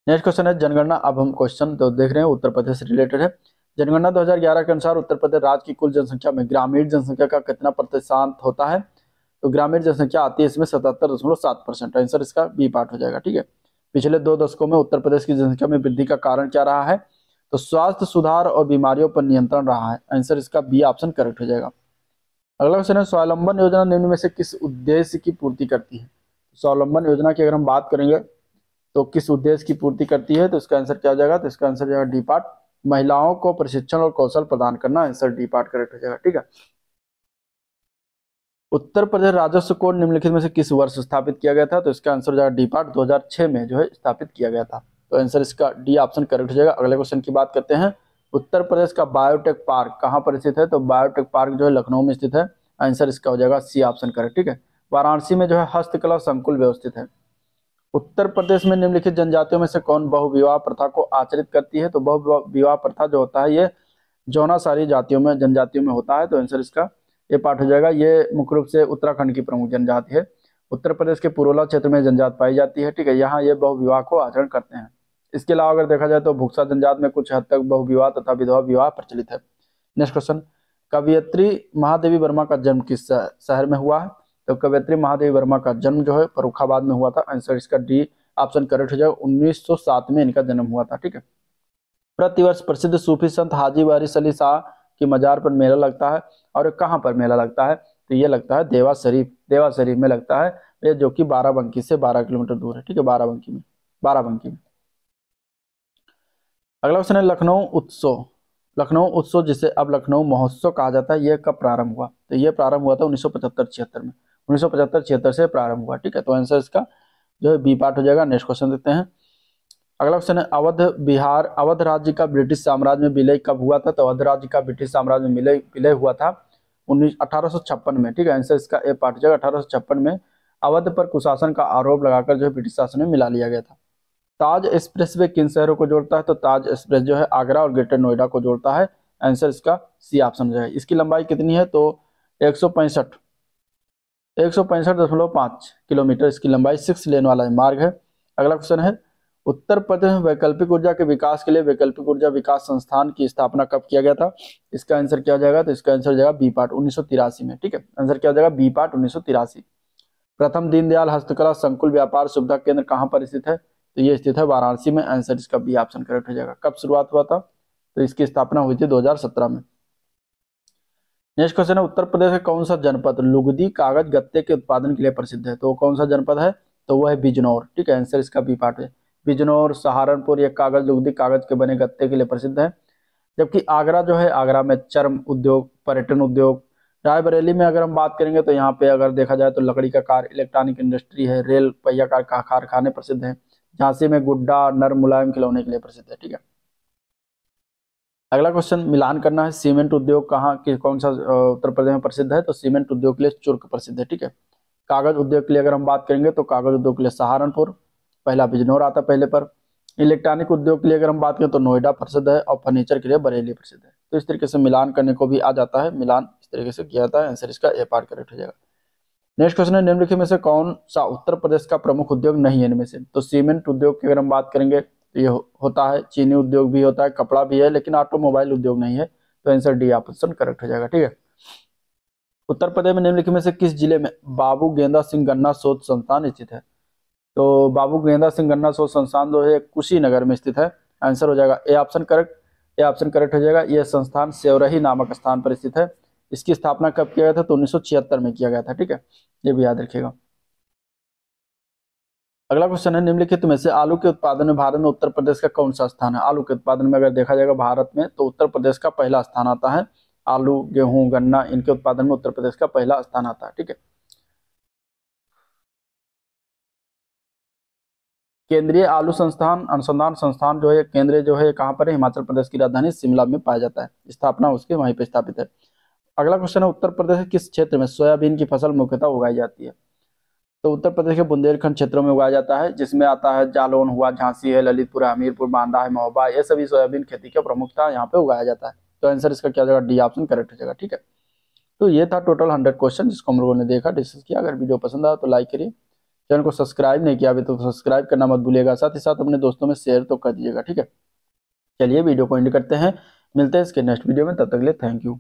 S1: नेक्स्ट क्वेश्चन है जनगणना। अब हम क्वेश्चन तो देख रहे हैं उत्तर प्रदेश से रिलेटेड है। जनगणना 2011 के अनुसार उत्तर प्रदेश राज्य की कुल जनसंख्या में ग्रामीण जनसंख्या का कितना प्रतिशत होता है, तो ग्रामीण जनसंख्या आती है इसमें 77.7%। आंसर इसका बी पार्ट हो जाएगा। ठीक है, पिछले 2 दशकों में उत्तर प्रदेश की जनसंख्या में वृद्धि का कारण क्या रहा है, तो स्वास्थ्य सुधार और बीमारियों पर नियंत्रण रहा है। आंसर इसका बी ऑप्शन करेक्ट हो जाएगा। अगला क्वेश्चन है स्वावलंबन योजना निम्न में से किस उद्देश्य की पूर्ति करती है। स्वावलंबन योजना की अगर हम बात करेंगे तो किस उद्देश्य की पूर्ति करती है, तो इसका आंसर क्या हो जाएगा, तो इसका आंसर जाएगा डी पार्ट, महिलाओं को प्रशिक्षण और कौशल प्रदान करना। आंसर डी पार्ट करेक्ट हो जाएगा। ठीक है, उत्तर प्रदेश राजस्व कोड निम्नलिखित में से किस वर्ष स्थापित किया गया था, तो इसका आंसर हो जाएगा डी पार्ट, 2006 में जो है स्थापित किया गया था। तो आंसर इसका डी ऑप्शन करेक्ट हो जाएगा। अगले क्वेश्चन की बात करते हैं। उत्तर प्रदेश का बायोटेक पार्क कहाँ पर स्थित है, तो बायोटेक पार्क जो है लखनऊ में स्थित है। आंसर इसका हो जाएगा सी ऑप्शन करेक्ट। ठीक है, वाराणसी में जो है हस्तकला संकुल व्यवस्थित है। उत्तर प्रदेश में निम्नलिखित जनजातियों में से कौन बहुविवाह प्रथा को आचरित करती है, तो बहुविवाह प्रथा जो होता है ये जौनासारी जातियों में, जनजातियों में होता है। तो आंसर इसका ये पार्ट हो जाएगा। ये मुख्य रूप से उत्तराखंड की प्रमुख जनजाति है। उत्तर प्रदेश के पुरोला क्षेत्र में जनजाति पाई जाती है। ठीक है, यहाँ ये बहुविवाह को आचरण करते हैं। इसके अलावा अगर देखा जाए तो भुक्सा जनजाति में कुछ हद तक बहुविवाह तथा विधवा विवाह प्रचलित है। नेक्स्ट क्वेश्चन, कवयित्री महादेवी वर्मा का जन्म किस शहर में हुआ है, तो कवयित्री महादेवी वर्मा का जन्म जो है फर्रुखाबाद में हुआ था। आंसर इसका डी ऑप्शन करेक्ट हो जाएगा। 1907 में इनका जन्म हुआ था। ठीक है, प्रतिवर्ष प्रसिद्ध सूफी संत हाजी वारिस अली शाह की मजार पर मेला लगता है और कहाँ पर मेला लगता है, तो ये लगता है देवा शरीफ में लगता है, ये जो कि बाराबंकी से 12 किलोमीटर दूर है। ठीक है, बाराबंकी में। अगला क्वेश्चन है लखनऊ उत्सव लखनऊ उत्सव, जिसे अब लखनऊ महोत्सव कहा जाता है, ये कब प्रारंभ हुआ? तो ये प्रारंभ हुआ था 1975-76 में। 1975-76 से प्रारंभ हुआ। ठीक है, तो आंसर इसका जो है बी पार्ट हो जाएगा। नेक्स्ट क्वेश्चन देखते हैं। अगला क्वेश्चन है, अवध राज्य का ब्रिटिश साम्राज्य में विलय कब हुआ था? तो अवध राज्य का ब्रिटिश साम्राज्य में विलय हुआ था 1856 में। ठीक है, आंसर इसका ए पार्ट हो जाएगा। 1856 में अवध पर कुशासन का आरोप लगाकर जो है ब्रिटिश शासन में मिला लिया गया था। ताज एक्सप्रेसवे किन शहरों को जोड़ता है? तो ताज एक्सप्रेस जो है आगरा और ग्रेटर नोएडा को जोड़ता है। आंसर इसका सी ऑप्शन जो है। इसकी लंबाई कितनी है? तो 165.5 किलोमीटर इसकी लंबाई, 6 लेन वाला मार्ग है। अगला क्वेश्चन है, उत्तर प्रदेश में वैकल्पिक ऊर्जा के विकास के लिए वैकल्पिक ऊर्जा विकास संस्थान की स्थापना कब किया गया था? इसका आंसर क्या हो जाएगा? तो इसका आंसर हो जाएगा बी पार्ट, 1983 में। ठीक है, आंसर क्या हो जाएगा? B part, 1983। प्रथम दीनदयाल हस्तकला संकुल व्यापार सुविधा केंद्र कहाँ पर स्थित है? तो ये स्थित है वाराणसी में। आंसर इसका बी ऑप्शन करेक्ट हो जाएगा। कब शुरुआत हुआ था? तो इसकी स्थापना हुई थी 2017 में। नेक्स्ट क्वेश्चन है, उत्तर प्रदेश का कौन सा जनपद लुगदी कागज गत्ते के उत्पादन के लिए प्रसिद्ध है? तो कौन सा जनपद है? तो वह है बिजनौर। ठीक है, आंसर इसका बी पार्ट है। बिजनौर, सहारनपुर ये कागज लुगदी कागज के बने गत्ते के लिए प्रसिद्ध है। जबकि आगरा जो है, आगरा में चर्म उद्योग, पर्यटन उद्योग। रायबरेली में अगर हम बात करेंगे तो यहाँ पे अगर देखा जाए तो लकड़ी का कार्य, इलेक्ट्रॉनिक इंडस्ट्री है, रेल पहिया कारखाने प्रसिद्ध हैं। झांसी में गुड्डा नर मुलायम खिलौने के लिए प्रसिद्ध है। ठीक है, अगला क्वेश्चन मिलान करना है। सीमेंट उद्योग कहाँ के कौन सा उत्तर प्रदेश में प्रसिद्ध है? तो सीमेंट उद्योग के लिए चुर्क प्रसिद्ध है। ठीक है, कागज उद्योग के लिए अगर हम बात करेंगे तो कागज उद्योग के लिए सहारनपुर, पहला बिजनौर आता पहले पर। इलेक्ट्रॉनिक उद्योग के लिए अगर हम बात करें तो नोएडा प्रसिद्ध है, और फर्नीचर के लिए बरेली प्रसिद्ध है। तो इस तरीके से मिलान करने को भी आ जाता है, मिलान इस तरीके से किया जाता है। आंसर इसका ए पार्ट करेक्ट हो जाएगा। नेक्स्ट क्वेश्चन है, निम्नलिखित में से कौन सा उत्तर प्रदेश का प्रमुख उद्योग नहीं है इनमें से? तो सीमेंट उद्योग की अगर हम बात करेंगे तो ये होता है, चीनी उद्योग भी होता है, कपड़ा भी है, लेकिन ऑटोमोबाइल उद्योग नहीं है। तो आंसर डी ऑप्शन करेक्ट हो जाएगा। ठीक है, उत्तर प्रदेश में निम्नलिखित में से किस जिले में बाबू गेंदा सिंह गन्ना शोध संस्थान स्थित है? तो बाबू गेंदा सिंह गन्ना शोध संस्थान जो है कुशीनगर में स्थित है। आंसर हो जाएगा A option correct. A option correct हो जाएगा। यह संस्थान सेवरही नामक स्थान पर स्थित है। इसकी स्थापना कब किया गया था? तो 1976 में किया गया था। ठीक है, ये भी याद रखिएगा। अगला क्वेश्चन है, निम्नलिखित में से आलू के उत्पादन में भारत में उत्तर प्रदेश का कौन सा स्थान है? आलू के उत्पादन में अगर देखा जाएगा भारत में तो उत्तर प्रदेश का पहला स्थान आता है। आलू, गेहूं, गन्ना, इनके उत्पादन में उत्तर प्रदेश का पहला स्थान आता है। ठीक है, केंद्रीय आलू संस्थान अनुसंधान संस्थान जो है केंद्रीय जो है कहाँ पर है? हिमाचल प्रदेश की राजधानी शिमला में पाया जाता है। स्थापना उसके वहीं पे स्थापित है। अगला क्वेश्चन है, उत्तर प्रदेश के किस क्षेत्र में सोयाबीन की फसल मुख्यतः उगाई जाती है? तो उत्तर प्रदेश के बुंदेलखंड क्षेत्रों में उगाया जाता है, जिसमें आता है जालौन हुआ, झांसी है, ललितपुर, हमीरपुर, बांदा है, महोबा, ये सभी सोयाबीन खेती का प्रमुखता यहाँ पे उगाया जाता है। तो आंसर इसका क्या हो जाएगा? डी ऑप्शन करेक्ट हो जाएगा। ठीक है, तो ये था टोटल 100 क्वेश्चन जिसको हम लोगों ने देखा, डिस्कस किया। अगर वीडियो पसंद आया तो लाइक करिए, चैनल को सब्सक्राइब नहीं किया अभी तो सब्सक्राइब करना मत भूलिएगा, साथ ही साथ अपने दोस्तों में शेयर तो कर दीजिएगा। ठीक है, चलिए वीडियो को एंड करते हैं, मिलते हैं इसके नेक्स्ट वीडियो में, तब तक के लिए थैंक यू।